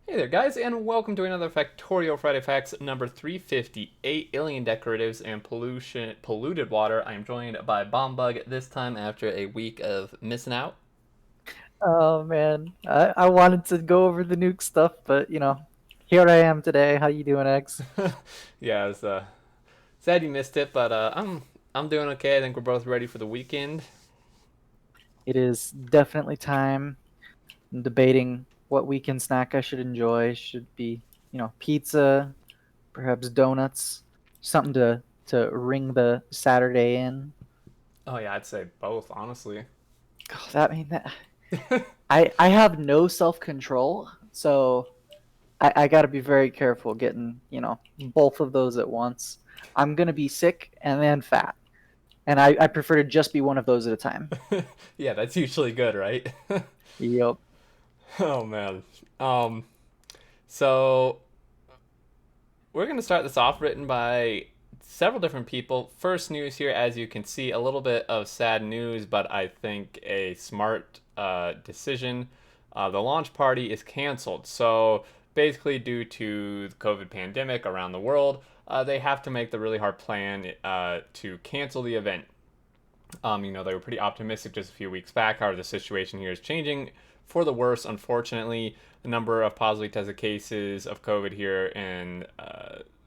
Hey there, guys, and welcome to another Factorio Friday Facts number 358, Alien Decoratives and Polluted Water. I am joined by Bombug this time after a week of missing out. Oh man, I wanted to go over the nuke stuff, but here I am today. How you doing, X? Yeah, it's sad you missed it, but I'm doing okay. I think we're both ready for the weekend. It is definitely time. I'm debating what weekend snack I should enjoy. Should be, pizza, perhaps donuts, something to ring the Saturday in. Oh yeah, I'd say both, honestly. God, that mean that I have no self control, so I got to be very careful getting both of those at once. I'm gonna be sick and then fat. And I prefer to just be one of those at a time. Yeah, that's usually good, right? Yep. Oh man. Um, so we're going to start this off written by several different people. First news here, as you can see, a little bit of sad news, but I think a smart decision. The launch party is canceled. So basically, due to the COVID pandemic around the world, they have to make the really hard plan to cancel the event. They were pretty optimistic just a few weeks back. However, the situation here is changing for the worse, unfortunately. The number of positively tested cases of COVID here in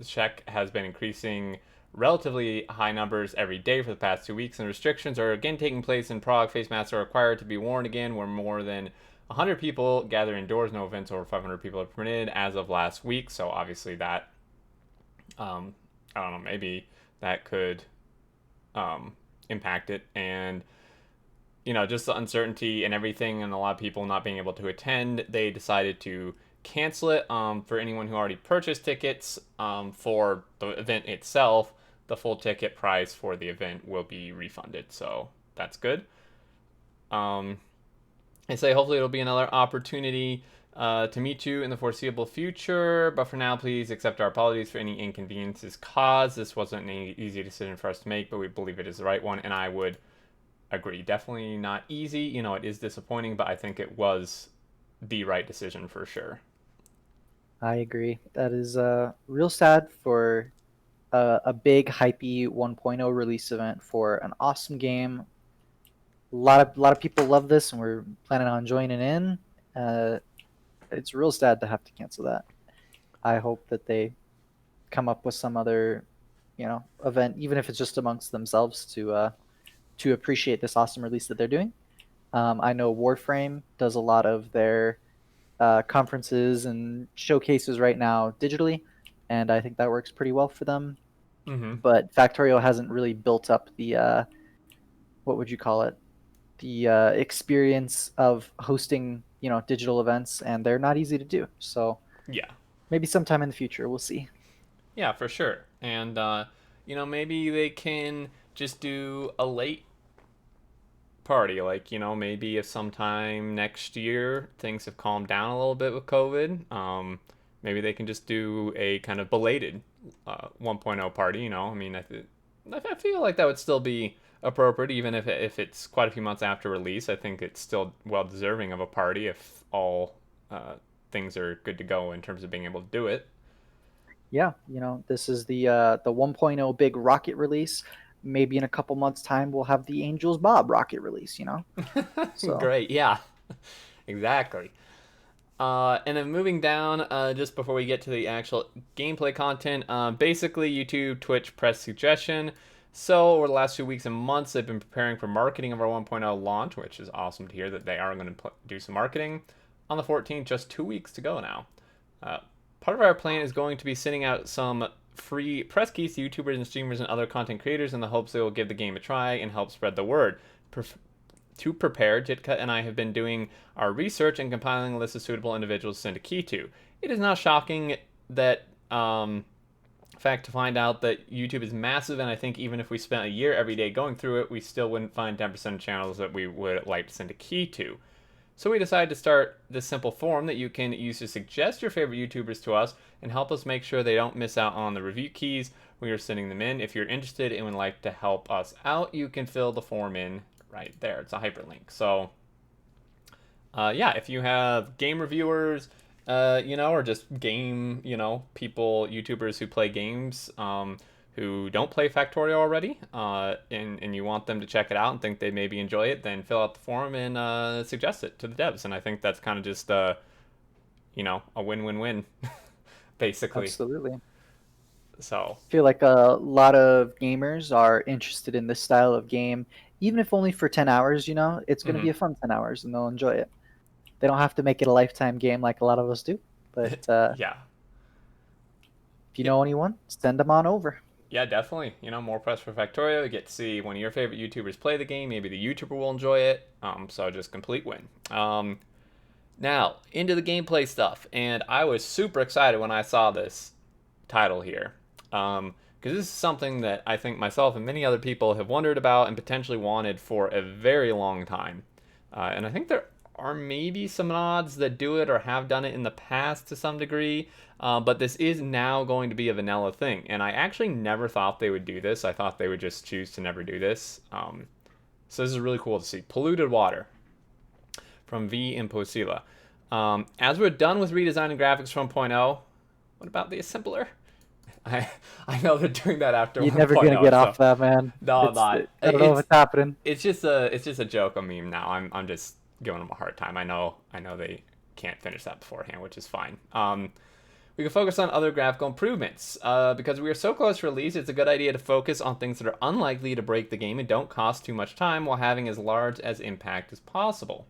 Czech has been increasing relatively high numbers every day for the past 2 weeks, and restrictions are again taking place in Prague. Face masks are required to be worn again, where more than 100 people gather indoors. No events over 500 people are permitted as of last week. So obviously that, I don't know, maybe that could um, impact it. And just the uncertainty and everything, and a lot of people not being able to attend, they decided to cancel it. For anyone who already purchased tickets for the event itself, the full ticket price for the event will be refunded. So that's good. Um, I say hopefully it'll be another opportunity to meet you in the foreseeable future. But for now, please accept our apologies for any inconveniences caused. This wasn't an easy decision for us to make, but we believe it is the right one, and I would agree. Definitely not easy. It is disappointing, but I think it was the right decision for sure. I agree. That is real sad for a big hypey 1.0 release event for an awesome game. A lot of people love this, and we're planning on joining in. Uh, it's real sad to have to cancel that. I hope that they come up with some other, event, even if it's just amongst themselves, to appreciate this awesome release that they're doing. I know Warframe does a lot of their conferences and showcases right now digitally, and I think that works pretty well for them. Mm-hmm. But Factorio hasn't really built up the what would you call it? The experience of hosting, digital events, and they're not easy to do. So Yeah, maybe sometime in the future, we'll see. yeah, for sure. And maybe they can just do a late party. Like, maybe if sometime next year things have calmed down a little bit with COVID, maybe they can just do a kind of belated 1.0 party. I mean, I feel like that would still be appropriate, even if it's quite a few months after release. I think it's still well deserving of a party if all things are good to go in terms of being able to do it. Yeah, this is the 1.0 big rocket release. Maybe in a couple months' time, we'll have the Angels Bob rocket release. So Great, yeah, exactly. And then moving down, just before we get to the actual gameplay content, basically YouTube, Twitch, press suggestion. So over the last few weeks and months, they've been preparing for marketing of our 1.0 launch, which is awesome to hear that they are going to do some marketing on the 14th. Just 2 weeks to go now. Uh, Part of our plan is going to be sending out some free press keys to YouTubers and streamers and other content creators in the hopes they will give the game a try and help spread the word. To prepare, Jitka and I have been doing our research and compiling a list of suitable individuals to send a key to. It is not shocking that fact to find out that YouTube is massive, and I think even if we spent a year every day going through it, we still wouldn't find 10% of channels that we would like to send a key to. So we decided to start this simple form that you can use to suggest your favorite YouTubers to us and help us make sure they don't miss out on the review keys when you're sending them in. If you're interested and would like to help us out, you can fill the form in right there. It's a hyperlink. So, yeah, if you have game reviewers, or just game, people, YouTubers who play games, who don't play Factorio already, and you want them to check it out and think they maybe enjoy it, then fill out the forum and suggest it to the devs. And I think that's kind of just, a win-win-win, basically. Absolutely. So, Feel like a lot of gamers are interested in this style of game, even if only for 10 hours, it's going to mhm. be a fun 10 hours and they'll enjoy it. They don't have to make it a lifetime game like a lot of us do, but Yeah. if you Yeah, know anyone, send them on over. yeah, definitely. More press for Factorio. You get to see one of your favorite YouTubers play the game. Maybe the YouTuber will enjoy it. So just complete win. Now, into the gameplay stuff. And I was super excited when I saw this title here. Because this is something that I think myself and many other people have wondered about and potentially wanted for a very long time. And I think there are maybe some mods that do it or have done it in the past to some degree. But this is now going to be a vanilla thing. And I actually never thought they would do this. I thought they would just choose to never do this. So this is really cool to see. Polluted water from V Imposila. As we're done with redesigning graphics from 1.0, what about the assembler? I I know they're doing that after You're never gonna 1.0, get so off that, man. no, I'm not. I don't know if it's happening. It's just a joke, a meme now. I'm just giving them a hard time. I know they can't finish that beforehand, which is fine. We can focus on other graphical improvements. Because we are so close to release, it's a good idea to focus on things that are unlikely to break the game and don't cost too much time while having as large as impact as possible.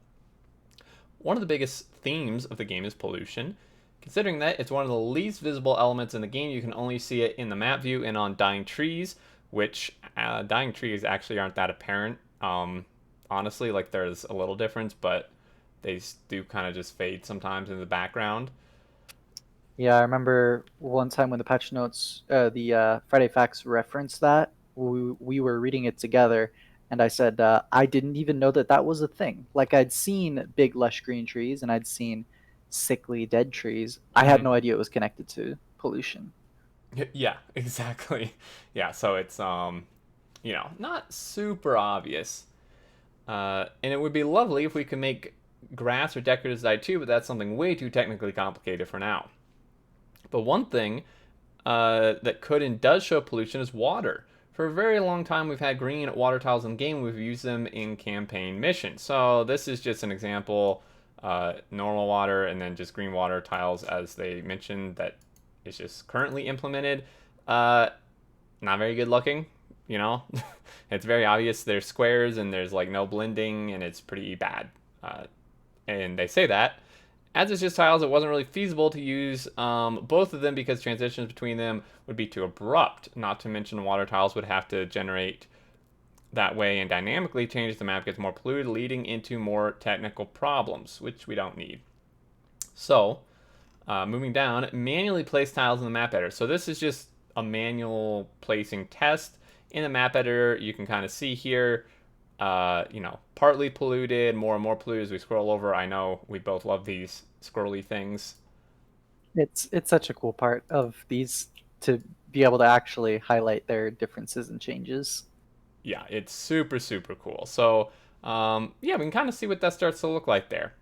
One of the biggest themes of the game is pollution. Considering that it's one of the least visible elements in the game, you can only see it in the map view and on dying trees, which dying trees actually aren't that apparent. Honestly, like there's a little difference, but they do kind of just fade sometimes in the background. Yeah, I remember one time when the patch notes, the Friday Facts referenced that. We were reading it together, and I said I didn't even know that that was a thing. Like I'd seen big lush green trees, and I'd seen sickly dead trees. I had Mm-hmm. no idea it was connected to pollution. Yeah, exactly. Yeah, so it's not super obvious. And it would be lovely if we could make grass or decoratives die too, but that's something way too technically complicated for now. But one thing that could and does show pollution is water. For a very long time, we've had green water tiles in the game. We've used them in campaign missions. So this is just an example. Normal water and then just green water tiles, as they mentioned, that is just currently implemented. Not very good looking, you know. It's very obvious there's squares and there's like no blending and it's pretty bad. And they say that as it's just tiles, it wasn't really feasible to use both of them because transitions between them would be too abrupt. Not to mention water tiles would have to generate that way and dynamically change the map gets more polluted, leading into more technical problems, which we don't need. So, moving down, manually place tiles in the map editor. So this is just a manual placing test. In the map editor, you can kind of see here, partly polluted, more and more polluted as we scroll over. I know we both love these scrolly things. It's such a cool part of these to be able to actually highlight their differences and changes. Yeah, it's super, super cool. So, yeah, we can kind of see what that starts to look like there.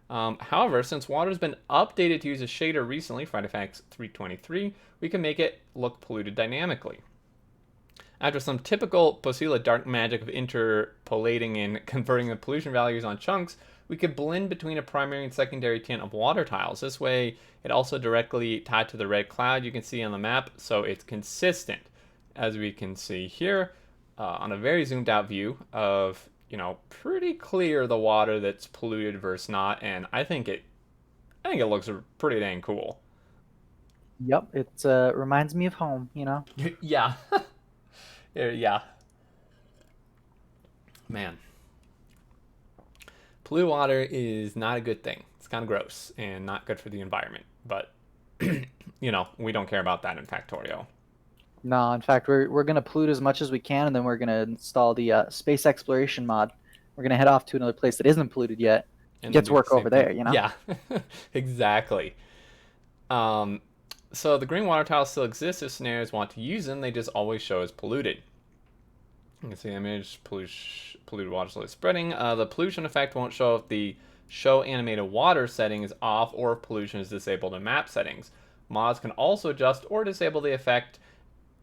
However, since Water's been updated to use a shader recently, Friday Facts 323, we can make it look polluted dynamically. After some typical Posila dark magic of interpolating and converting the pollution values on chunks, we could blend between a primary and secondary tint of water tiles. This way, it also directly tied to the red cloud you can see on the map, so it's consistent. As we can see here, on a very zoomed out view of, pretty clear the water that's polluted versus not, and I think it looks pretty dang cool. Yep, it reminds me of home. Yeah. Yeah. Man. Polluted water is not a good thing. It's kind of gross and not good for the environment. But, we don't care about that in Factorio. No, in fact, we're gonna pollute as much as we can, and then we're gonna install the space exploration mod. We're gonna head off to another place that isn't polluted yet. And then Get to do the work same over thing. there. Yeah, exactly. Um, so the green water tiles still exist if scenarios want to use them. They just always show as polluted. You can see the image, polluted water slowly spreading. The pollution effect won't show if the show animated water settings off or if pollution is disabled in map settings. Mods can also adjust or disable the effect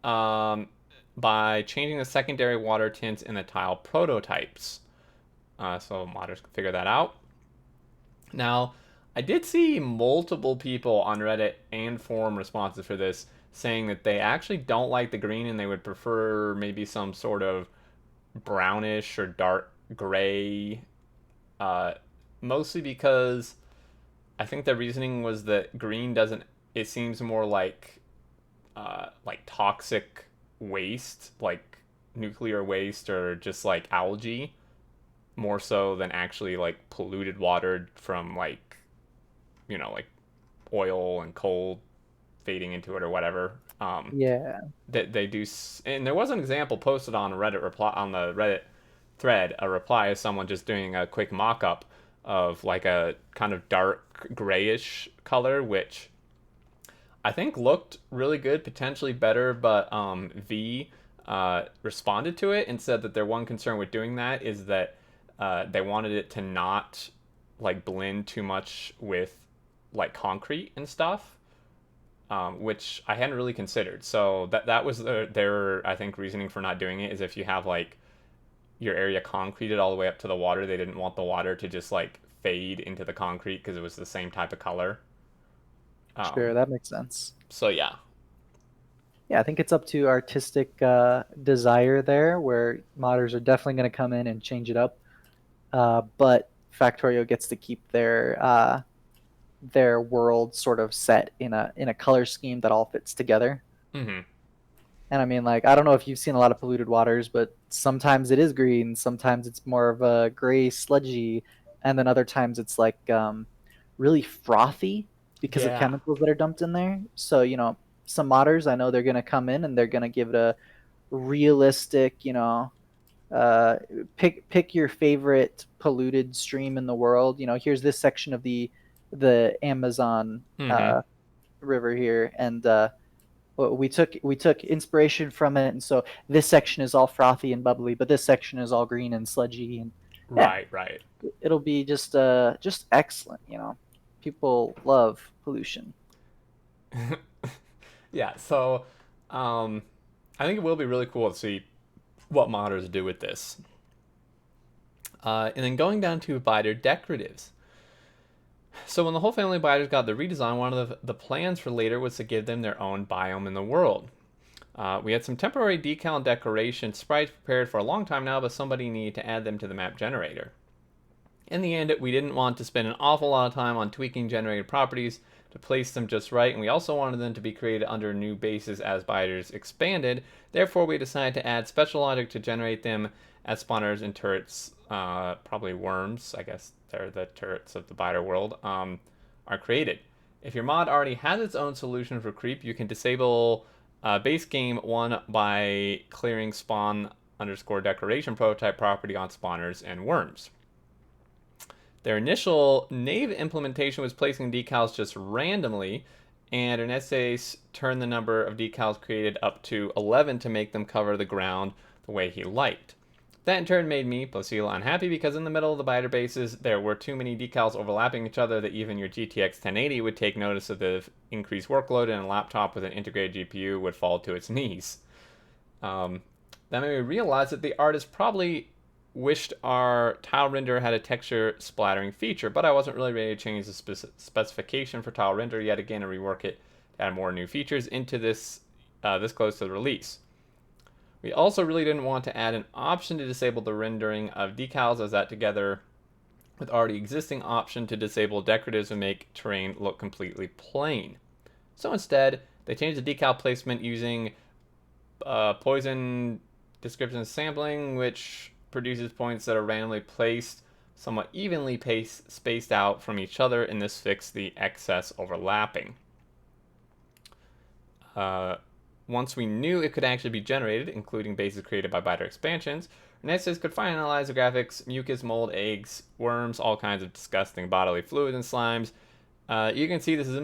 um, by changing the secondary water tints in the tile prototypes. So modders can figure that out. Now, I did see multiple people on Reddit and forum responses for this saying that they actually don't like the green and they would prefer maybe some sort of brownish or dark gray. Uh, Mostly because I think the reasoning was that green doesn't. It seems more like toxic waste, like nuclear waste or just like algae, more so than actually like polluted water from like oil and coal fading into it or whatever. Yeah, That they do, and there was an example posted on Reddit reply on the Reddit thread, a reply of someone just doing a quick mock-up of like a kind of dark grayish color, which I think looked really good, potentially better, but V responded to it and said that their one concern with doing that is that they wanted it to not like blend too much with like concrete and stuff, which I hadn't really considered. So that was their I think reasoning for not doing it is if you have like your area concreted all the way up to the water, they didn't want the water to just like fade into the concrete because it was the same type of color. sure, Um, that makes sense. so yeah. Yeah, I think it's up to artistic desire there, where modders are definitely going to come in and change it up. But Factorio gets to keep their world sort of set in a color scheme that all fits together. Hmm. And I mean, like, I don't know if you've seen a lot of polluted waters, but sometimes it is green, sometimes it's more of a gray, sludgy, and then other times it's like really frothy because of Yeah. chemicals that are dumped in there. So, some modders, I know they're going to come in and they're going to give it a realistic, uh, pick your favorite polluted stream in the world. Here's this section of the Amazon Hmm. river here, and we took inspiration from it, and so this section is all frothy and bubbly, but this section is all green and sludgy, and yeah, Right, right. it'll be just excellent. People love pollution. Yeah, so um, I think it will be really cool to see what modders do with this. And then going down to Biter Decoratives. So when the whole family of Biters got the redesign, one of the plans for later was to give them their own biome in the world. We had some temporary decal and decoration sprites prepared for a long time now, but somebody needed to add them to the map generator. In the end, we didn't want to spend an awful lot of time on tweaking generated properties to place them just right, and we also wanted them to be created under new bases as biters expanded. Therefore, we decided to add special logic to generate them as spawners and turrets, probably worms, I guess they're the turrets of the biter world, are created. If your mod already has its own solution for creep, you can disable base game one by clearing spawn underscore decoration prototype property on spawners and worms. Their initial Nave implementation was placing decals just randomly, and Ernestes turned the number of decals created up to 11 to make them cover the ground the way he liked. That in turn made me, Placilla, unhappy because in the middle of the biter bases there were too many decals overlapping each other that even your GTX 1080 would take notice of the increased workload, and a laptop with an integrated GPU would fall to its knees. Um, that made me realize that the artist probably wished our tile render had a texture splattering feature, but I wasn't really ready to change the specification for tile render yet again and rework it to add more new features into this close to the release. We also really didn't want to add an option to disable the rendering of decals, as that together with already existing option to disable decoratives would make terrain look completely plain. So instead, they changed the decal placement using poison description sampling, which produces points that are randomly placed somewhat evenly spaced out from each other, and this fixed the excess overlapping. Uh, Once we knew it could actually be generated, including bases created by biter expansions, Renesas could finalize the graphics, mucus, mold, eggs, worms, all kinds of disgusting bodily fluids and slimes. You can see this is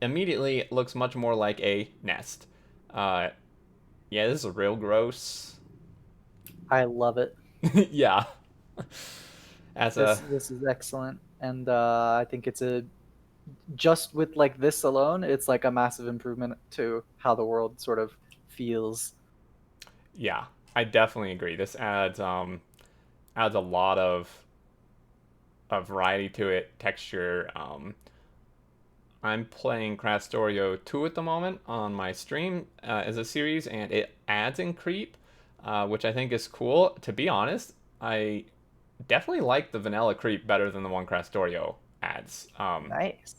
immediately looks much more like a nest. Uh, yeah, this is real gross. I love it. Yeah. As This a this is excellent. and I think it's a just with like this alone, it's like a massive improvement to how the world sort of feels. Yeah, I definitely agree. This adds a lot of variety to it, texture. I'm playing Factorio 2 at the moment on my stream as a series, and it adds in creep, which I think is cool. To be honest, I definitely like the vanilla creep better than the one Factorio adds. Nice.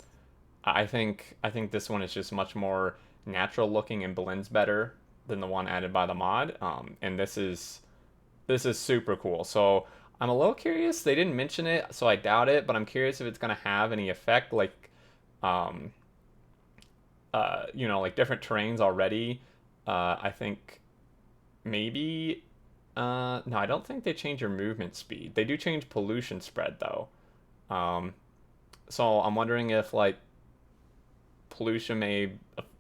I think this one is just much more natural looking and blends better than the one added by the mod. And this is super cool. So I'm a little curious. They didn't mention it, so I doubt it. But I'm curious if it's gonna have any effect, like, um, like different terrains already. I think maybe. No, I don't think they change your movement speed. They do change pollution spread though. Um, so I'm wondering if like pollution may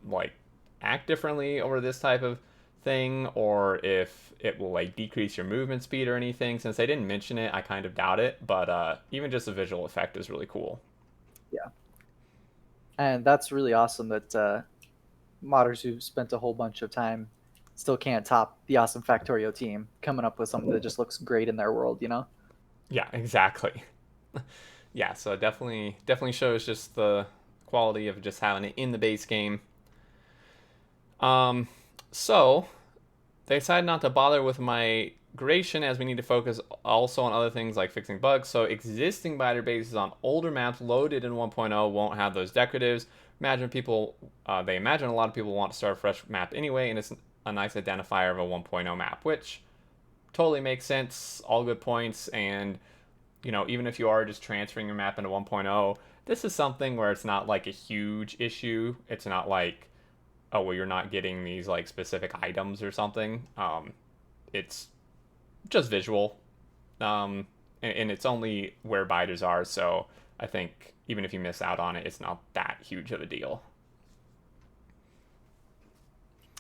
like act differently over this type of thing, or if it will like decrease your movement speed or anything. Since they didn't mention it, I kind of doubt it. But even just the visual effect is really cool. Yeah, and that's really awesome that modders who spent a whole bunch of time still can't top the awesome Factorio team coming up with something that just looks great in their world. You know. Yeah, exactly. Yeah, so it definitely shows just the quality of just having it in the base game. Um, so they decided not to bother with migration as we need to focus also on other things like fixing bugs. So existing biter bases on older maps loaded in 1.0 won't have those decoratives. They imagine a lot of people want to start a fresh map anyway, and it's a nice identifier of a 1.0 map, which totally makes sense. All good points, and even if you are just transferring your map into 1.0, this is something where it's not like a huge issue. It's not like, oh well, you're not getting these like specific items or something. It's just visual, and it's only where biters are. So I think even if you miss out on it, it's not that huge of a deal.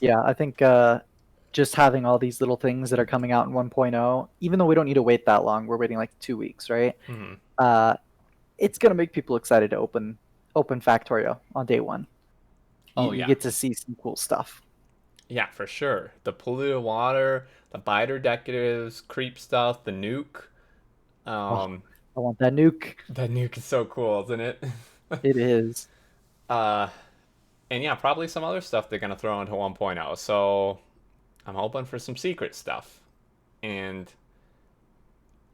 Yeah, I think just having all these little things that are coming out in 1.0, even though we don't need to wait that long, we're waiting like 2 weeks, right? Mm-hmm. Uh, it's gonna make people excited to open Factorio on day one. You, Oh you yeah, get to see some cool stuff. yeah for sure. The polluted water, the biter decoratives, creep stuff, the nuke. Oh, Um, I want that nuke. the nuke is so cool, isn't it? It is. uh, and yeah, probably some other stuff they're gonna throw into 1.0. So I'm hoping for some secret stuff. And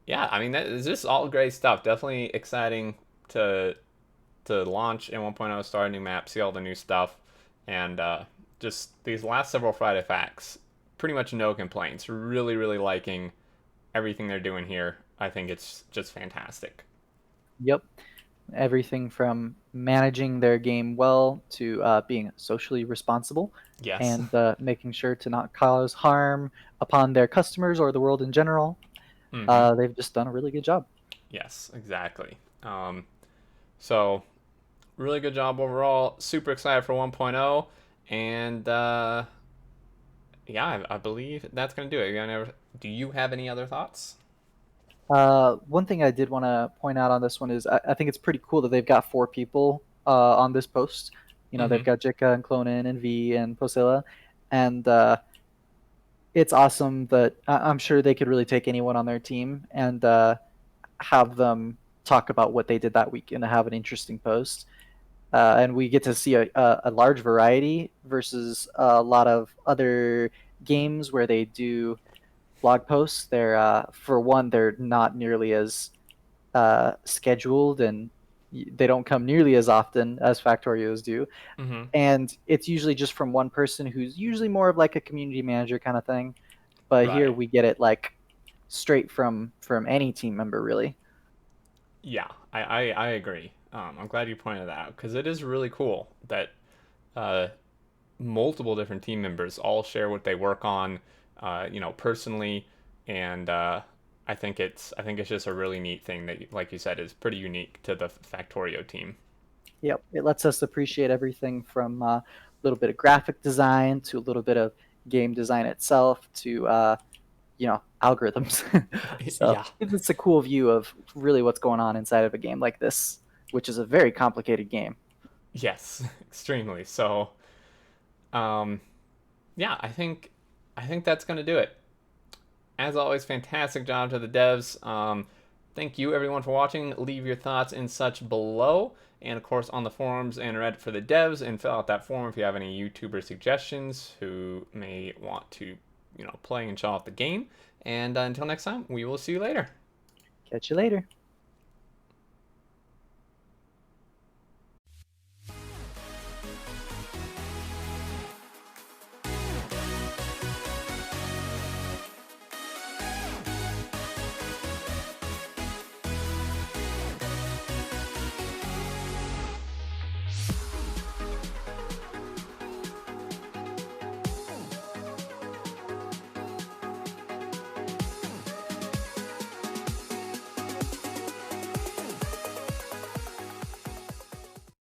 yeah, I mean that is just all great stuff. Definitely exciting to launch in 1.0, start a new map, see all the new stuff, and just these last several Friday facts. Pretty much no complaints. Really, really liking everything they're doing here. I think it's just fantastic. Yep. Everything from managing their game well to being socially responsible Yes. and making sure to not cause harm upon their customers or the world in general. Mm-hmm. They've just done a really good job. Yes, exactly. So really good job overall. Super excited for 1.0, and yeah, I believe that's gonna do it. Do you have any other thoughts? One thing I did want to point out on this one is I think it's pretty cool that they've got 4 people on this post. You know, Mm-hmm. they've got Jika and Clonin and V and Posilla, and it's awesome that I'm sure they could really take anyone on their team and have them talk about what they did that week and have an interesting post. And we get to see a large variety versus a lot of other games where they do blog posts. They're for one, they're not nearly as scheduled and they don't come nearly as often as Factorios do. Mm-hmm. And it's usually just from one person who's usually more of like a community manager kind of thing. But here Right. we get it like straight from any team member, really. Yeah, I agree. I'm glad you pointed that out because it is really cool that uh, multiple different team members all share what they work on, personally, and I think it's just a really neat thing that, like you said, is pretty unique to the Factorio team. Yep, it lets us appreciate everything from a little bit of graphic design to a little bit of game design itself to algorithms. So Yeah. it's a cool view of really what's going on inside of a game like this, which is a very complicated game. Yes, extremely. So, um, yeah, I think that's gonna do it. As always, fantastic job to the devs. Thank you everyone for watching. Leave your thoughts and such below, and of course on the forums and Reddit for the devs, and fill out that form if you have any YouTuber suggestions who may want to, play and show off the game. And until next time, we will see you later. Catch you later.